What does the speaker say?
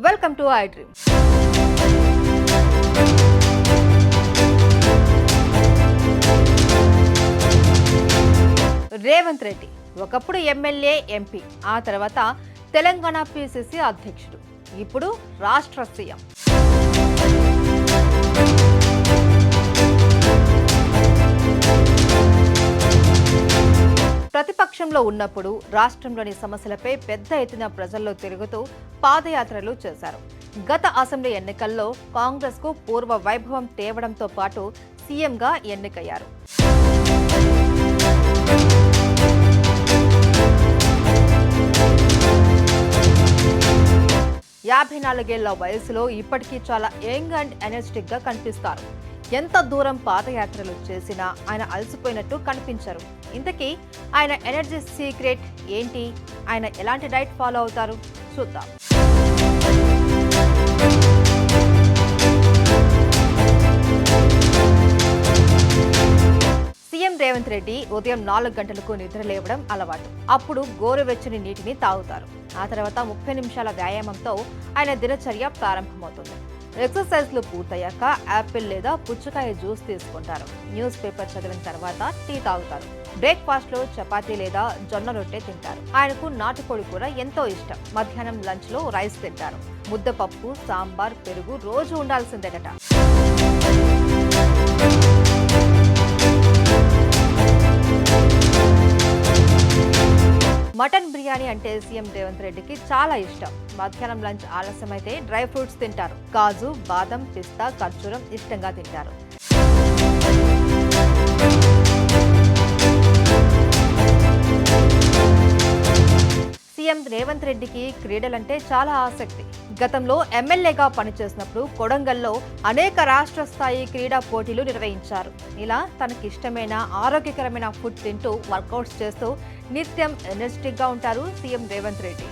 Welcome to I dream. Revanth Reddy ఒకప్పుడు MLA, MP, ఆ తర్వాత తెలంగాణ పిసిసి అధ్యక్షుడు, ఇప్పుడు రాష్ట్ర సీఎం. ప్రతిపక్షంలో ఉన్నప్పుడు రాష్ట్రంలోని సమస్యలపై పెద్ద ఎత్తున ప్రజల్లో తిరుగుతూ పాదయాత్రలు చేశారు. గత అసెంబ్లీ ఎన్నికల్లో కాంగ్రెస్ కు పూర్వ వైభవం తేవడంతో పాటు సీఎంగా ఎన్నికయ్యారు. యాభై 4 వయసులో ఇప్పటికీ చాలా యంగ్ అండ్ ఎనర్జెటిక్ గా కనిపిస్తారు. ఎంత దూరం పాదయాత్రలు చేసినా ఆయన అలసిపోయినట్టు కనిపించరు. ఇంతకీ ఆయన ఎనర్జీ సీక్రెట్ ఏంటి? ఆయన ఎలాంటి డైట్ ఫాలో అవుతారు? చూద్దాం. సీఎం రేవంత్ రెడ్డి ఉదయం 4 గంటలకు నిద్ర లేవడం అలవాటు. అప్పుడు గోరువెచ్చని నీటిని తాగుతారు. ఆ తర్వాత 30 నిమిషాల వ్యాయామంతో ఆయన దినచర్య ప్రారంభమవుతుంది. ఎక్సర్సైజ్లు పూర్తయ్యాక యాపిల్ లేదా పుచ్చకాయ జ్యూస్ తీసుకుంటారు. న్యూస్ పేపర్ చదివిన తర్వాత టీ తాగుతారు. బ్రేక్ఫాస్ట్ లో చపాతీ లేదా జొన్న రొట్టె తింటారు. ఆయనకు నాటుకోడి కూర ఎంతో ఇష్టం. మధ్యాహ్నం లంచ్ లో రైస్ తింటారు. ముద్దపప్పు, సాంబార్, పెరుగు రోజు ఉండాల్సిందేనట. మటన్ బిర్యానీ అంటే సీఎం రేవంత్ రెడ్డికి చాలా ఇష్టం. మధ్యాహ్నం లంచ్ ఆలస్యమైతే డ్రై ఫ్రూట్స్ తింటారు. కాజు, బాదం, పిస్తా, ఖర్జూరం ఇష్టంగా తింటారు. సీఎం రేవంత్ రెడ్డికి క్రీడలంటే చాలా ఆసక్తి. గతంలో ఎమ్మెల్యేగా పనిచేసినప్పుడు కొడంగల్లో అనేక రాష్ట్ర స్థాయి క్రీడా పోటీలు నిర్వహించారు. ఇలా తనకిష్టమైన ఆరోగ్యకరమైన ఫుడ్ తింటూ వర్కౌట్స్ చేస్తూ నిత్యం ఎనర్జెటిక్ గా ఉంటారు సీఎం రేవంత్ రెడ్డి.